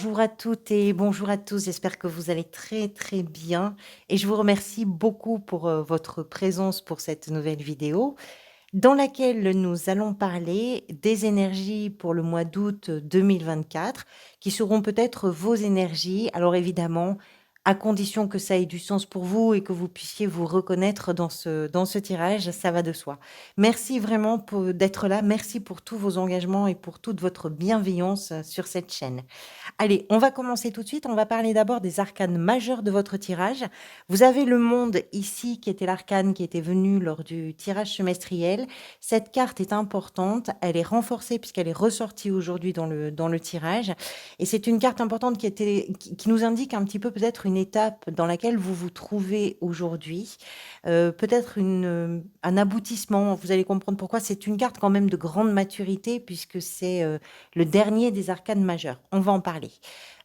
Bonjour à toutes et bonjour à tous. J'espère que vous allez très très bien et je vous remercie beaucoup pour votre présence pour cette nouvelle vidéo dans laquelle nous allons parler des énergies pour le mois d'août 2024 qui seront peut-être vos énergies. Alors évidemment, à condition que ça ait du sens pour vous et que vous puissiez vous reconnaître dans ce tirage, ça va de soi. Merci vraiment d'être là. Merci pour tous vos engagements et pour toute votre bienveillance sur cette chaîne. Allez, on va commencer tout de suite. On va parler d'abord des arcanes majeurs de votre tirage. Vous avez le monde ici, qui était l'arcane qui était venu lors du tirage semestriel. Cette carte est importante. Elle est renforcée puisqu'elle est ressortie aujourd'hui dans le tirage. Et c'est une carte importante qui nous indique un petit peu peut-être une étape dans laquelle vous vous trouvez aujourd'hui. Peut-être un aboutissement. Vous allez comprendre pourquoi. C'est une carte quand même de grande maturité puisque c'est le dernier des arcanes majeurs. On va en parler.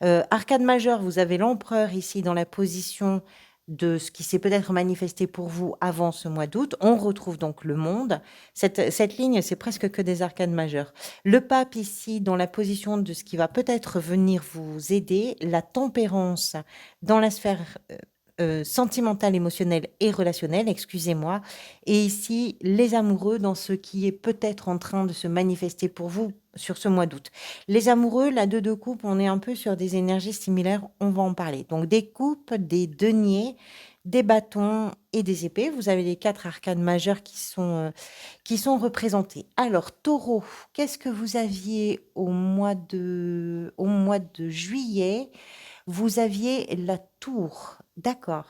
Arcane majeur, vous avez l'empereur ici dans la position de ce qui s'est peut-être manifesté pour vous avant ce mois d'août. On retrouve donc le monde. Cette ligne, c'est presque que des arcanes majeurs. Le pape ici dans la position de ce qui va peut-être venir vous aider. La tempérance dans la sphère sentimentale, émotionnelle et relationnelle, excusez-moi. Et ici, les amoureux dans ce qui est peut-être en train de se manifester pour vous sur ce mois d'août. Les amoureux, la 2 de coupe, on est un peu sur des énergies similaires, on va en parler. Donc des coupes, des deniers, des bâtons et des épées. Vous avez les 4 arcanes majeurs qui sont représentés. Alors, taureau, qu'est-ce que vous aviez au mois de juillet? Vous aviez la tour, d'accord.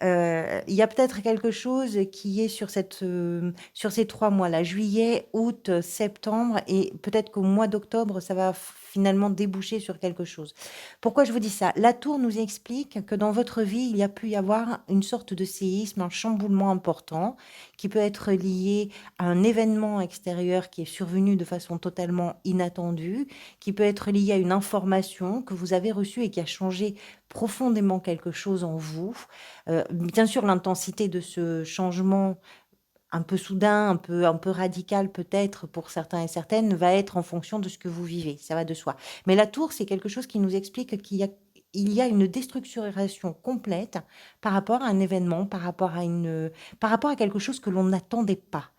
Il y a peut-être quelque chose qui est sur ces 3 mois-là, juillet, août, septembre et peut-être qu'au mois d'octobre, ça va finalement déboucher sur quelque chose. Pourquoi je vous dis ça? La tour nous explique que dans votre vie, il y a pu y avoir une sorte de séisme, un chamboulement important qui peut être lié à un événement extérieur qui est survenu de façon totalement inattendue, qui peut être lié à une information que vous avez reçue et qui a changé profondément quelque chose en vous. Bien sûr, l'intensité de ce changement un peu soudain, un peu radical peut-être pour certains et certaines, va être en fonction de ce que vous vivez, ça va de soi. Mais la tour, c'est quelque chose qui nous explique il y a une déstructuration complète par rapport à un événement, par rapport à quelque chose que l'on n'attendait pas,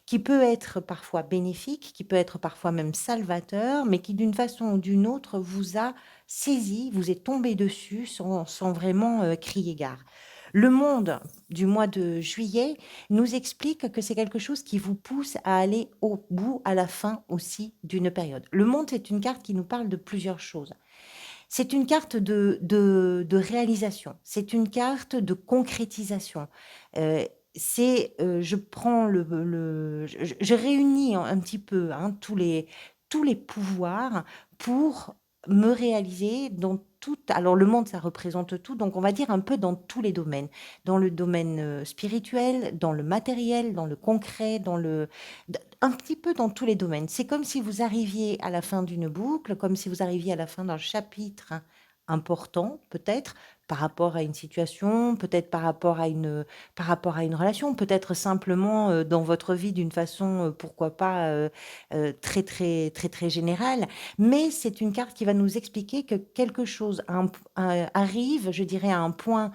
qui peut être parfois bénéfique, qui peut être parfois même salvateur, mais qui d'une façon ou d'une autre vous a saisi, vous est tombé dessus sans vraiment crier gare. Le monde du mois de juillet nous explique que c'est quelque chose qui vous pousse à aller au bout, à la fin aussi d'une période. Le monde, c'est une carte qui nous parle de plusieurs choses. C'est une carte de réalisation, c'est une carte de concrétisation. Je prends je réunis un petit peu hein, tous les pouvoirs pour me réaliser dans tout. Alors le monde, ça représente tout, donc on va dire un peu dans tous les domaines. Dans le domaine spirituel, dans le matériel, dans le concret, un petit peu dans tous les domaines. C'est comme si vous arriviez à la fin d'une boucle, comme si vous arriviez à la fin d'un chapitre important, peut-être, par rapport à une situation, peut-être par rapport à une relation, peut-être simplement dans votre vie d'une façon, pourquoi pas, très, très, très, très générale. Mais c'est une carte qui va nous expliquer que quelque chose arrive, je dirais, à un point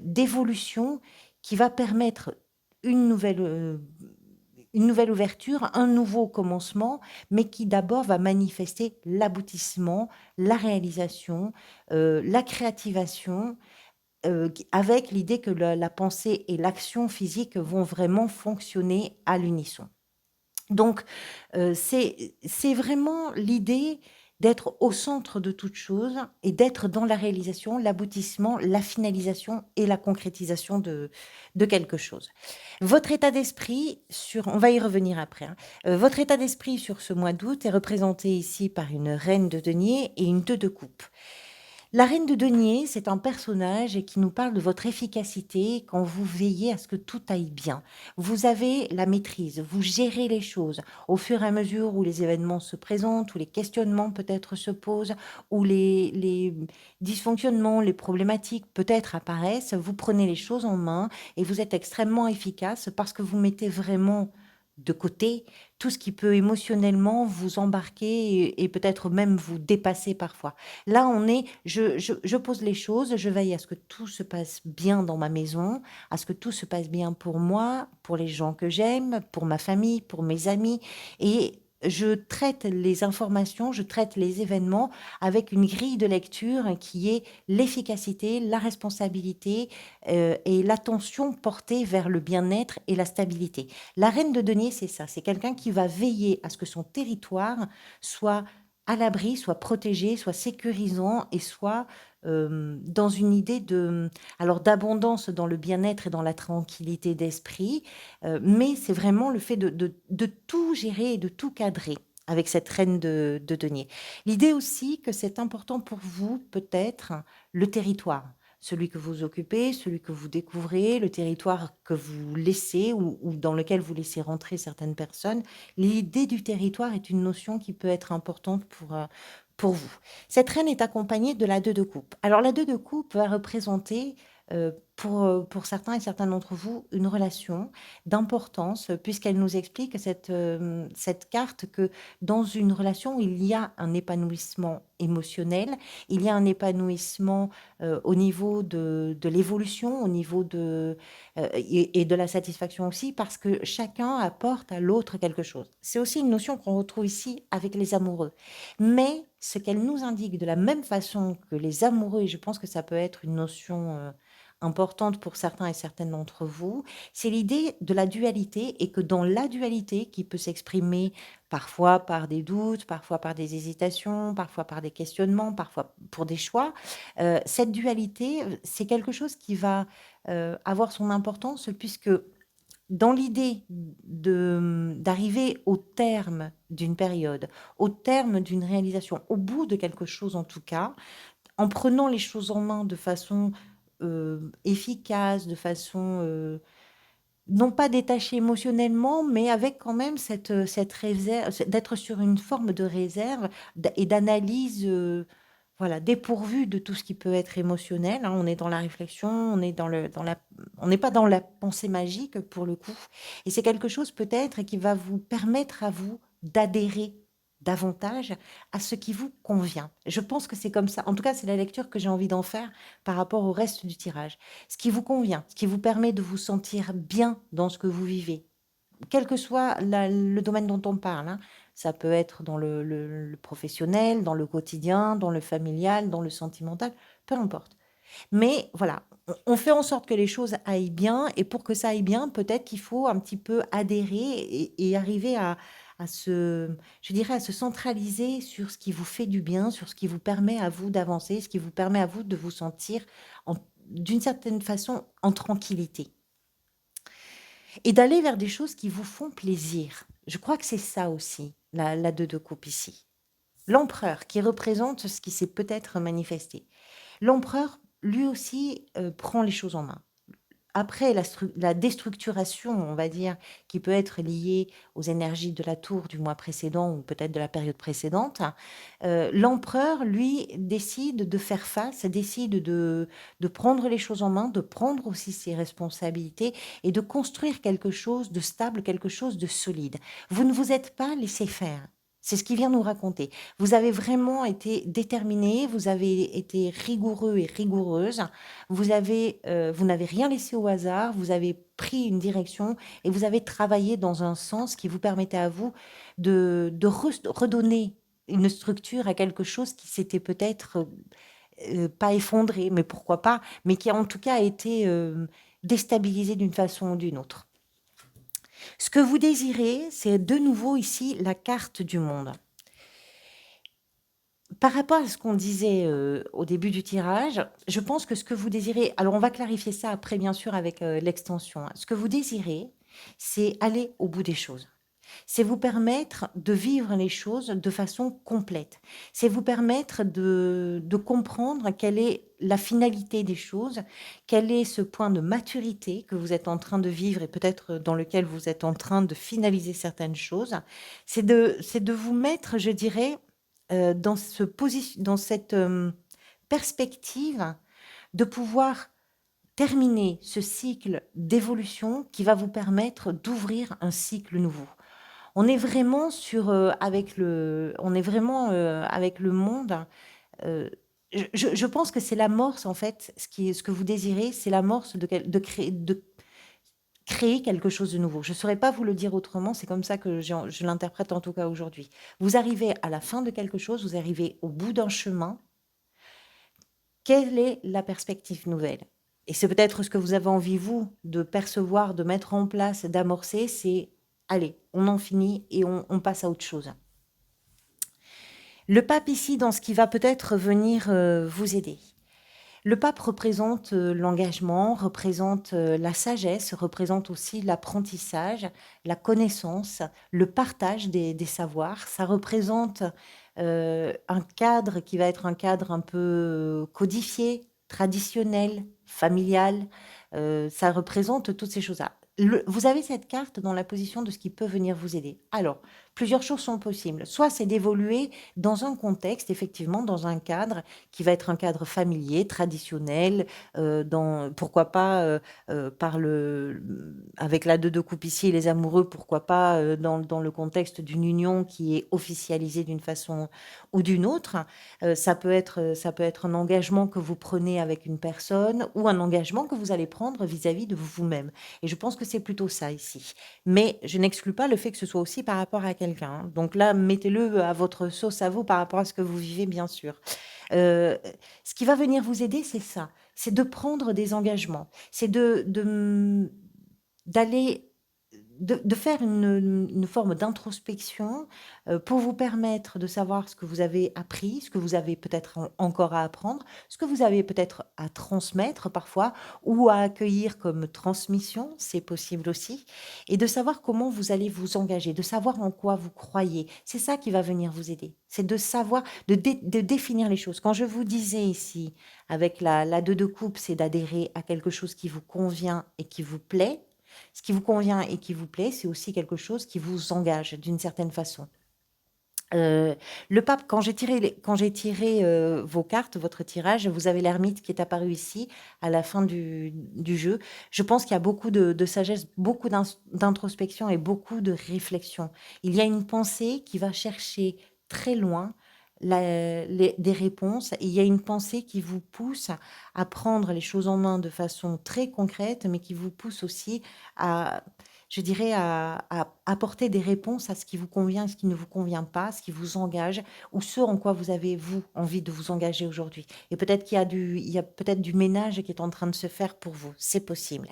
d'évolution qui va permettre une nouvelle, euh, une nouvelle ouverture, un nouveau commencement, mais qui d'abord va manifester l'aboutissement, la réalisation, la créativation, avec l'idée que la pensée et l'action physique vont vraiment fonctionner à l'unisson. Donc, c'est vraiment l'idée d'être au centre de toute chose et d'être dans la réalisation, l'aboutissement, la finalisation et la concrétisation de quelque chose. Votre état d'esprit on va y revenir après, hein. Votre état d'esprit sur ce mois d'août est représenté ici par une reine de denier et une 2 de coupe. La reine de denier, c'est un personnage qui nous parle de votre efficacité quand vous veillez à ce que tout aille bien. Vous avez la maîtrise, vous gérez les choses au fur et à mesure où les événements se présentent, où les questionnements peut-être se posent, où les dysfonctionnements, les problématiques peut-être apparaissent. Vous prenez les choses en main et vous êtes extrêmement efficace parce que vous mettez vraiment de côté, tout ce qui peut émotionnellement vous embarquer et peut-être même vous dépasser parfois. Là, on est, je pose les choses, je veille à ce que tout se passe bien dans ma maison, à ce que tout se passe bien pour moi, pour les gens que j'aime, pour ma famille, pour mes amis. Et je traite les informations, je traite les événements avec une grille de lecture qui est l'efficacité, la responsabilité et l'attention portée vers le bien-être et la stabilité. La reine de denier, c'est ça, c'est quelqu'un qui va veiller à ce que son territoire soit à l'abri, soit protégé, soit sécurisant et soit dans une idée alors d'abondance dans le bien-être et dans la tranquillité d'esprit, mais c'est vraiment le fait de tout gérer et de tout cadrer avec cette reine de denier. L'idée aussi que c'est important pour vous, peut-être, le territoire, celui que vous occupez, celui que vous découvrez, le territoire que vous laissez ou dans lequel vous laissez rentrer certaines personnes. L'idée du territoire est une notion qui peut être importante pour vous. Cette reine est accompagnée de la 2 de coupe. Alors la 2 de coupe va représenter pour certains et certaines d'entre vous une relation d'importance puisqu'elle nous explique cette carte que dans une relation, il y a un épanouissement émotionnel, il y a un épanouissement au niveau de l'évolution, au niveau et de la satisfaction aussi, parce que chacun apporte à l'autre quelque chose. C'est aussi une notion qu'on retrouve ici avec les amoureux. Mais ce qu'elle nous indique de la même façon que les amoureux, et je pense que ça peut être une notion importante pour certains et certaines d'entre vous, c'est l'idée de la dualité et que dans la dualité qui peut s'exprimer parfois par des doutes, parfois par des hésitations, parfois par des questionnements, parfois pour des choix, cette dualité, c'est quelque chose qui va avoir son importance puisque dans l'idée d'arriver au terme d'une période, au terme d'une réalisation, au bout de quelque chose en tout cas, en prenant les choses en main de façon efficace, de façon non pas détachée émotionnellement, mais avec quand même cette réserve, d'être sur une forme de réserve et d'analyse, voilà, dépourvue de tout ce qui peut être émotionnel, hein. On est dans la réflexion, on est on n'est pas dans la pensée magique pour le coup. Et c'est quelque chose peut-être qui va vous permettre à vous d'adhérer davantage à ce qui vous convient. Je pense que c'est comme ça. En tout cas, c'est la lecture que j'ai envie d'en faire par rapport au reste du tirage. Ce qui vous convient, ce qui vous permet de vous sentir bien dans ce que vous vivez, quel que soit le domaine dont on parle, hein. Ça peut être dans le professionnel, dans le quotidien, dans le familial, dans le sentimental, peu importe. Mais voilà, on fait en sorte que les choses aillent bien et pour que ça aille bien, peut-être qu'il faut un petit peu adhérer et arriver je dirais, à se centraliser sur ce qui vous fait du bien, sur ce qui vous permet à vous d'avancer, ce qui vous permet à vous de vous sentir d'une certaine façon en tranquillité et d'aller vers des choses qui vous font plaisir. Je crois que c'est ça aussi, la 2 de coupe ici. L'empereur qui représente ce qui s'est peut-être manifesté. L'empereur, lui aussi, prend les choses en main. Après la déstructuration, on va dire, qui peut être liée aux énergies de la tour du mois précédent ou peut-être de la période précédente, l'empereur, lui, décide de faire face, décide de prendre les choses en main, de prendre aussi ses responsabilités et de construire quelque chose de stable, quelque chose de solide. Vous ne vous êtes pas laissé faire. C'est ce qu'il vient nous raconter. Vous avez vraiment été déterminé, vous avez été rigoureux et rigoureuse, vous n'avez rien laissé au hasard, vous avez pris une direction et vous avez travaillé dans un sens qui vous permettait à vous de redonner une structure à quelque chose qui s'était peut-être pas effondré, mais pourquoi pas, mais qui a en tout cas été déstabilisé d'une façon ou d'une autre. Ce que vous désirez, c'est de nouveau ici la carte du monde. Par rapport à ce qu'on disait au début du tirage, je pense que ce que vous désirez, alors on va clarifier ça après bien sûr avec l'extension, hein. Ce que vous désirez, c'est aller au bout des choses. C'est vous permettre de vivre les choses de façon complète. C'est vous permettre de comprendre quelle est la finalité des choses, quel est ce point de maturité que vous êtes en train de vivre et peut-être dans lequel vous êtes en train de finaliser certaines choses. C'est de vous mettre, je dirais, dans cette perspective de pouvoir terminer ce cycle d'évolution qui va vous permettre d'ouvrir un cycle nouveau. On est vraiment avec le monde. euh, je pense que c'est l'amorce, en fait, ce que vous désirez, c'est l'amorce de créer quelque chose de nouveau. Je ne saurais pas vous le dire autrement, c'est comme ça que je l'interprète en tout cas aujourd'hui. Vous arrivez à la fin de quelque chose, vous arrivez au bout d'un chemin. Quelle est la perspective nouvelle? Et c'est peut-être ce que vous avez envie, vous, de percevoir, de mettre en place, d'amorcer, c'est allez, on en finit et on passe à autre chose. Le pape ici, dans ce qui va peut-être venir vous aider. Le pape représente l'engagement, représente la sagesse, représente aussi l'apprentissage, la connaissance, le partage des savoirs. Ça représente un cadre qui va être un cadre un peu codifié, traditionnel, familial. Ça représente toutes ces choses-là. Vous avez cette carte dans la position de ce qui peut venir vous aider. Alors, plusieurs choses sont possibles. Soit c'est d'évoluer dans un contexte, effectivement, dans un cadre qui va être un cadre familier, traditionnel, pourquoi pas avec la deux de coupe ici, les amoureux, pourquoi pas dans le contexte d'une union qui est officialisée d'une façon ou d'une autre. Ça peut être un engagement que vous prenez avec une personne ou un engagement que vous allez prendre vis-à-vis de vous-même. Et je pense que c'est plutôt ça ici. Mais je n'exclus pas le fait que ce soit aussi par rapport à quelqu'un, hein. Donc là, mettez-le à votre sauce à vous par rapport à ce que vous vivez, bien sûr. Euh, Ce qui va venir vous aider, c'est ça, c'est de prendre des engagements, c'est d'aller de faire une forme d'introspection pour vous permettre de savoir ce que vous avez appris, ce que vous avez peut-être encore à apprendre, ce que vous avez peut-être à transmettre parfois ou à accueillir comme transmission, c'est possible aussi, et de savoir comment vous allez vous engager, de savoir en quoi vous croyez. C'est ça qui va venir vous aider. C'est de savoir, de définir les choses. Quand je vous disais ici, avec la deux de coupe, c'est d'adhérer à quelque chose qui vous convient et qui vous plaît. Ce qui vous convient et qui vous plaît, c'est aussi quelque chose qui vous engage d'une certaine façon. Le pape, quand j'ai tiré vos cartes, votre tirage, vous avez l'ermite qui est apparu ici à la fin du jeu. Je pense qu'il y a beaucoup de sagesse, beaucoup d'introspection et beaucoup de réflexion. Il y a une pensée qui va chercher très loin des réponses. Et il y a une pensée qui vous pousse à prendre les choses en main de façon très concrète, mais qui vous pousse aussi à, je dirais, à apporter des réponses à ce qui vous convient et ce qui ne vous convient pas, ce qui vous engage, ou ce en quoi vous avez, vous, envie de vous engager aujourd'hui. Et peut-être il y a peut-être du ménage qui est en train de se faire pour vous. C'est possible.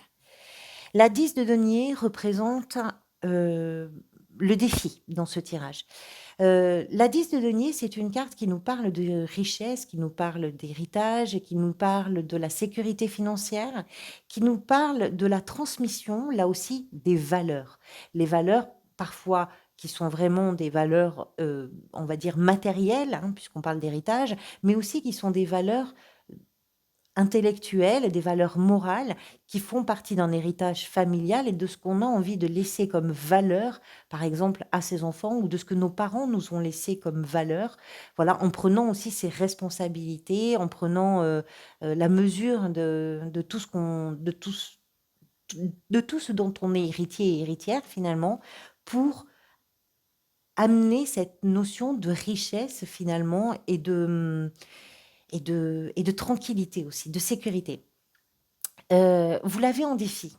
La 10 de denier représente euh, le défi dans ce tirage. La 10 de denier, c'est une carte qui nous parle de richesse, qui nous parle d'héritage, et qui nous parle de la sécurité financière, qui nous parle de la transmission, là aussi, des valeurs. Les valeurs, parfois, qui sont vraiment des valeurs, on va dire, matérielles, hein, puisqu'on parle d'héritage, mais aussi qui sont des valeurs intellectuelles, des valeurs morales qui font partie d'un héritage familial et de ce qu'on a envie de laisser comme valeur, par exemple, à ses enfants ou de ce que nos parents nous ont laissé comme valeur. Voilà, en prenant aussi ses responsabilités, en prenant la mesure de tout ce de tout ce dont on est héritier et héritière finalement, pour amener cette notion de richesse finalement et de tranquillité aussi, de sécurité. Vous l'avez en défi.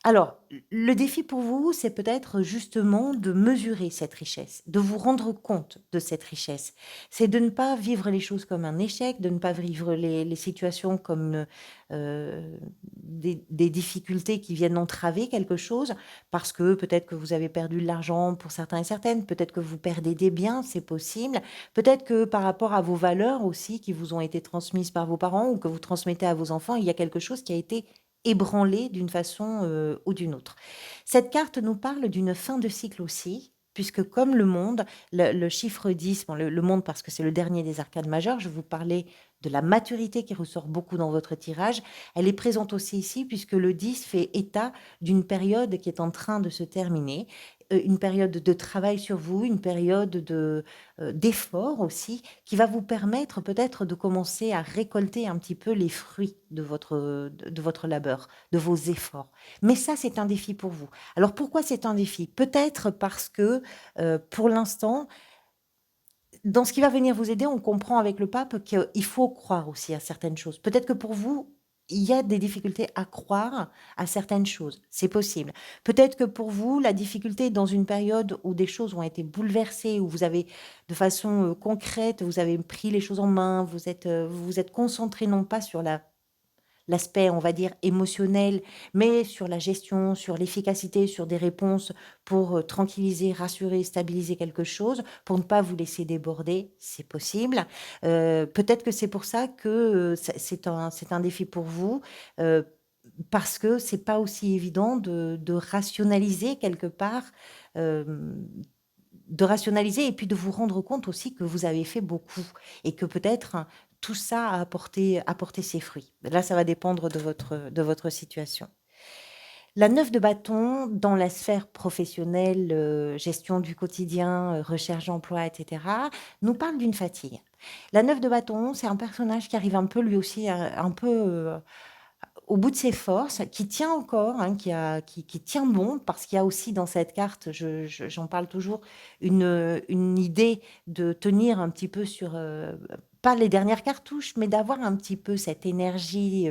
Alors, le défi pour vous, c'est peut-être justement de mesurer cette richesse, de vous rendre compte de cette richesse. C'est de ne pas vivre les choses comme un échec, de ne pas vivre les situations comme des difficultés qui viennent entraver quelque chose, parce que peut-être que vous avez perdu de l'argent pour certains et certaines, peut-être que vous perdez des biens, c'est possible, peut-être que par rapport à vos valeurs aussi qui vous ont été transmises par vos parents ou que vous transmettez à vos enfants, il y a quelque chose qui a été ébranlé d'une façon ou d'une autre. Cette carte nous parle d'une fin de cycle aussi, puisque comme le monde, le chiffre 10, bon, le monde parce que c'est le dernier des arcades majeures, je vous parlais de la maturité qui ressort beaucoup dans votre tirage, elle est présente aussi ici, puisque le 10 fait état d'une période qui est en train de se terminer, une période de travail sur vous, une période d'effort aussi, qui va vous permettre peut-être de commencer à récolter un petit peu les fruits de votre labeur, de vos efforts. Mais ça, c'est un défi pour vous. Alors pourquoi c'est un défi? Peut-être parce que, pour l'instant, dans ce qui va venir vous aider, on comprend avec le pape qu'il faut croire aussi à certaines choses. Peut-être que pour vous, il y a des difficultés à croire à certaines choses. C'est possible. Peut-être que pour vous, la difficulté est dans une période où des choses ont été bouleversées, où vous avez, de façon concrète, vous avez pris les choses en main, vous vous êtes concentré non pas sur l'aspect, on va dire, émotionnel, mais sur la gestion, sur l'efficacité, sur des réponses pour tranquilliser, rassurer, stabiliser quelque chose, pour ne pas vous laisser déborder, c'est possible. Peut-être que c'est pour ça que c'est un défi pour vous, euh, parce que c'est pas aussi évident de rationaliser quelque part, euh, de rationaliser et puis de vous rendre compte aussi que vous avez fait beaucoup et que peut-être tout ça a apporté ses fruits. Là, ça va dépendre de votre situation. La 9 de bâton dans la sphère professionnelle, gestion du quotidien, recherche d'emploi, etc., nous parle d'une fatigue. La 9 de bâton, c'est un personnage qui arrive un peu lui aussi un peu au bout de ses forces, qui tient encore, hein, qui tient bon, parce qu'il y a aussi dans cette carte, j'en parle toujours, une idée de tenir un petit peu sur, pas les dernières cartouches, mais d'avoir un petit peu cette énergie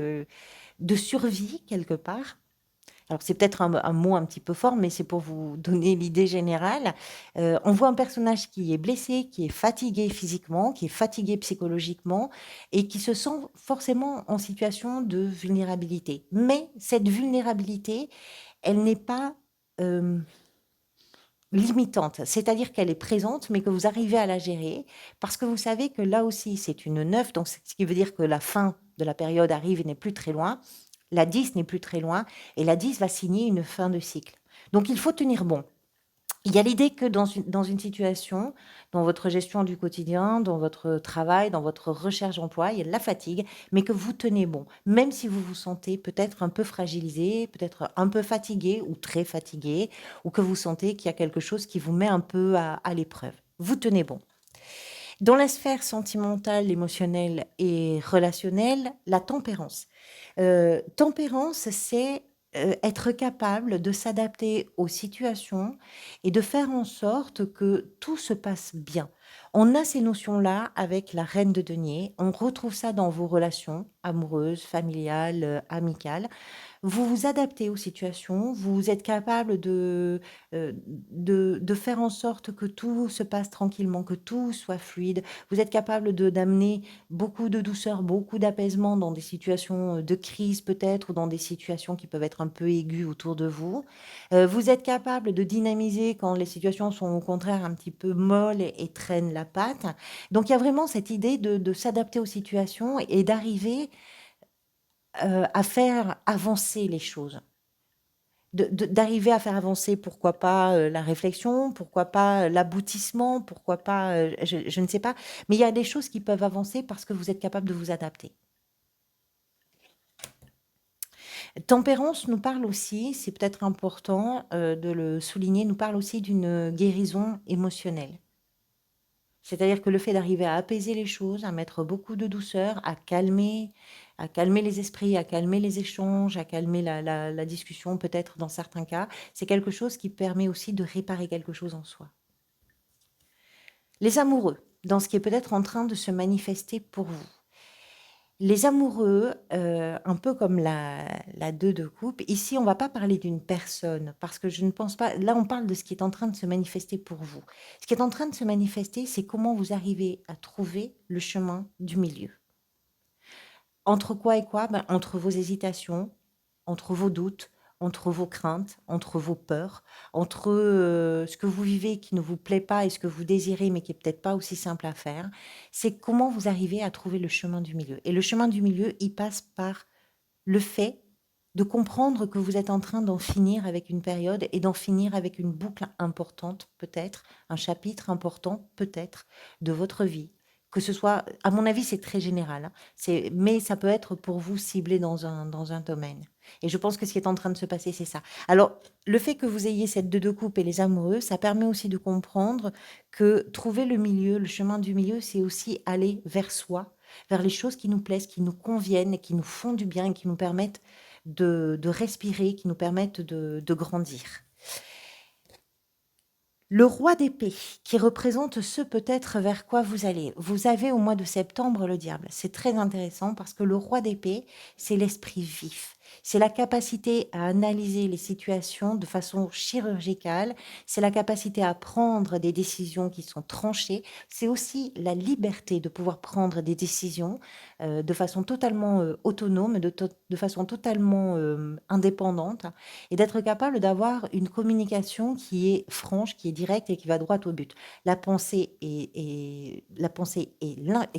de survie quelque part. Alors c'est peut-être un mot un petit peu fort, mais c'est pour vous donner l'idée générale. On voit un personnage qui est blessé, qui est fatigué physiquement, qui est fatigué psychologiquement et qui se sent forcément en situation de vulnérabilité. Mais cette vulnérabilité, elle n'est pas limitante, c'est-à-dire qu'elle est présente, mais que vous arrivez à la gérer parce que vous savez que là aussi, c'est une 9, donc ce qui veut dire que la fin de la période arrive et n'est plus très loin. La 10 n'est plus très loin et la 10 va signer une fin de cycle. Donc il faut tenir bon. Il y a l'idée que dans une situation, dans votre gestion du quotidien, dans votre travail, dans votre recherche d'emploi, il y a de la fatigue, mais que vous tenez bon. Même si vous vous sentez peut-être un peu fragilisé, peut-être un peu fatigué ou très fatigué, ou que vous sentez qu'il y a quelque chose qui vous met un peu à l'épreuve. Vous tenez bon. Dans la sphère sentimentale, émotionnelle et relationnelle, la tempérance. Tempérance, c'est être capable de s'adapter aux situations et de faire en sorte que tout se passe bien. On a ces notions-là avec la reine de denier. On retrouve ça dans vos relations amoureuses, familiales, amicales. Vous vous adaptez aux situations, vous êtes capable de faire en sorte que tout se passe tranquillement, que tout soit fluide. Vous êtes capable d'amener beaucoup de douceur, beaucoup d'apaisement dans des situations de crise peut-être ou dans des situations qui peuvent être un peu aiguës autour de vous. Vous êtes capable de dynamiser quand les situations sont au contraire un petit peu molles et traînent la patte. Donc il y a vraiment cette idée de s'adapter aux situations et d'arriver à faire avancer les choses. D'arriver à faire avancer, pourquoi pas la réflexion, pourquoi pas l'aboutissement, pourquoi pas, je ne sais pas, mais il y a des choses qui peuvent avancer parce que vous êtes capable de vous adapter. Tempérance nous parle aussi, c'est peut-être important de le souligner, nous parle aussi d'une guérison émotionnelle. C'est-à-dire que le fait d'arriver à apaiser les choses, à mettre beaucoup de douceur, à calmer les esprits, à calmer les échanges, à calmer la discussion peut-être dans certains cas, c'est quelque chose qui permet aussi de réparer quelque chose en soi. Les amoureux, dans ce qui est peut-être en train de se manifester pour vous. Les amoureux, un peu comme la 2 de coupe, ici on va pas parler d'une personne parce que je ne pense pas, là on parle de ce qui est en train de se manifester pour vous. Ce qui est en train de se manifester, c'est comment vous arrivez à trouver le chemin du milieu. Entre quoi et quoi? Ben, entre vos hésitations, entre vos doutes, entre vos craintes, entre vos peurs, entre, ce que vous vivez qui ne vous plaît pas et ce que vous désirez, mais qui est peut-être pas aussi simple à faire. C'est comment vous arrivez à trouver le chemin du milieu et le chemin du milieu, il passe par le fait de comprendre que vous êtes en train d'en finir avec une période et d'en finir avec une boucle importante peut-être, un chapitre important peut-être de votre vie que ce soit, à mon avis, c'est très général, hein. Mais ça peut être pour vous ciblé dans un domaine. Et je pense que ce qui est en train de se passer, c'est ça. Alors, le fait que vous ayez cette deux de coupe et les amoureux, ça permet aussi de comprendre que trouver le milieu, le chemin du milieu, c'est aussi aller vers soi, vers les choses qui nous plaisent, qui nous conviennent et qui nous font du bien et qui nous permettent de respirer, qui nous permettent de grandir. Le roi d'épée, qui représente ce peut-être vers quoi vous allez. Vous avez au mois de septembre le diable. C'est très intéressant parce que le roi d'épée, c'est l'esprit vif. C'est la capacité à analyser les situations de façon chirurgicale. C'est la capacité à prendre des décisions qui sont tranchées. C'est aussi la liberté de pouvoir prendre des décisions de façon totalement autonome, de façon totalement indépendante et d'être capable d'avoir une communication qui est franche, qui est directe et qui va droit au but. La pensée est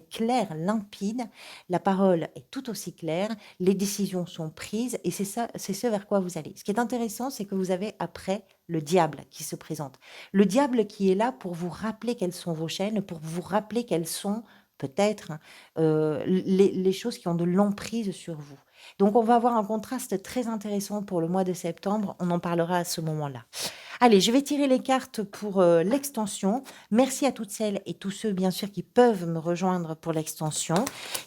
claire, limpide, la parole est tout aussi claire, les décisions sont prises et c'est ça, c'est ce vers quoi vous allez. Ce qui est intéressant, c'est que vous avez après le diable qui se présente. Le diable qui est là pour vous rappeler quelles sont vos chaînes, pour vous rappeler quelles sont peut-être les choses qui ont de l'emprise sur vous. Donc, on va avoir un contraste très intéressant pour le mois de septembre. On en parlera à ce moment-là. Allez, je vais tirer les cartes pour l'extension. Merci à toutes celles et tous ceux, bien sûr, qui peuvent me rejoindre pour l'extension.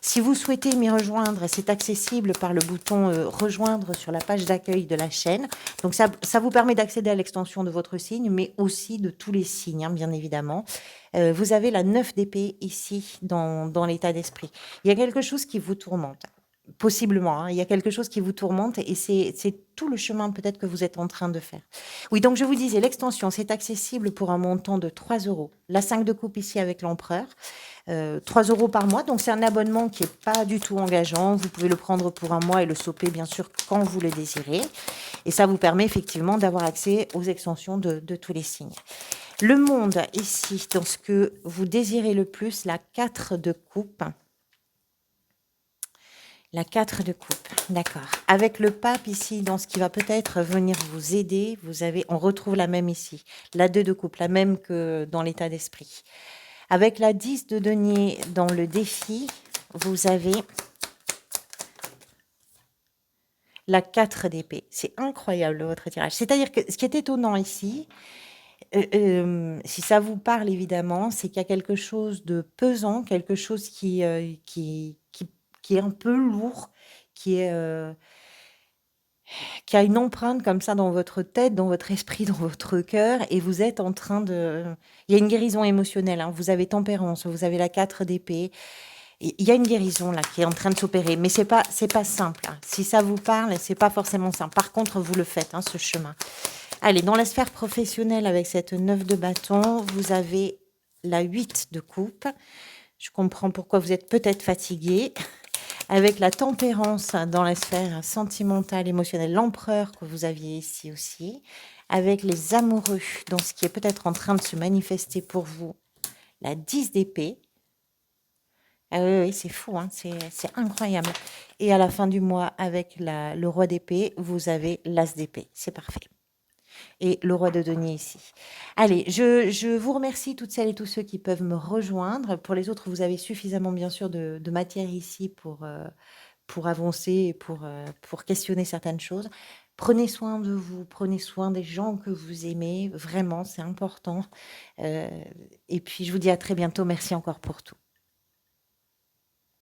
Si vous souhaitez m'y rejoindre, c'est accessible par le bouton rejoindre sur la page d'accueil de la chaîne. Donc, ça vous permet d'accéder à l'extension de votre signe, mais aussi de tous les signes, hein, bien évidemment. Vous avez la 9 d'épée ici dans l'état d'esprit. Il y a quelque chose qui vous tourmente. Possiblement, hein, il y a quelque chose qui vous tourmente et c'est tout le chemin peut-être que vous êtes en train de faire. Oui, donc je vous disais, l'extension, c'est accessible pour un montant de 3 euros. La 5 de coupe ici avec l'empereur, 3 euros par mois. Donc c'est un abonnement qui n'est pas du tout engageant. Vous pouvez le prendre pour un mois et le stopper bien sûr quand vous le désirez. Et ça vous permet effectivement d'avoir accès aux extensions de tous les signes. Le monde ici, dans ce que vous désirez le plus, la 4 de coupe. La 4 de coupe, d'accord. Avec le pape ici, dans ce qui va peut-être venir vous aider, on retrouve la même ici. La 2 de coupe, la même que dans l'état d'esprit. Avec la 10 de denier dans le défi, vous avez la 4 d'épée. C'est incroyable votre tirage. C'est-à-dire que ce qui est étonnant ici, si ça vous parle évidemment, c'est qu'il y a quelque chose de pesant, quelque chose qui est un peu lourd, qui est, qui a une empreinte comme ça dans votre tête, dans votre esprit, dans votre cœur et vous êtes en train de il y a une guérison émotionnelle, hein. Vous avez tempérance, vous avez la 4 d'épée. Il y a une guérison là qui est en train de s'opérer, mais c'est pas simple, hein. Si ça vous parle, c'est pas forcément simple. Par contre, vous le faites, hein, ce chemin. Allez, dans la sphère professionnelle avec cette 9 de bâton, vous avez la 8 de coupe. Je comprends pourquoi vous êtes peut-être fatigué. Avec la tempérance dans la sphère sentimentale, émotionnelle, l'empereur que vous aviez ici aussi. Avec les amoureux dans ce qui est peut-être en train de se manifester pour vous, la 10 d'épée. Ah oui, oui, c'est fou, hein, c'est incroyable. Et à la fin du mois, avec le roi d'épée, vous avez l'as d'épée. C'est parfait. Et le roi de denier ici. Allez, je vous remercie toutes celles et tous ceux qui peuvent me rejoindre. Pour les autres, vous avez suffisamment, bien sûr, de matière ici pour avancer et pour questionner certaines choses. Prenez soin de vous, prenez soin des gens que vous aimez. Vraiment, c'est important. Et puis, je vous dis à très bientôt. Merci encore pour tout.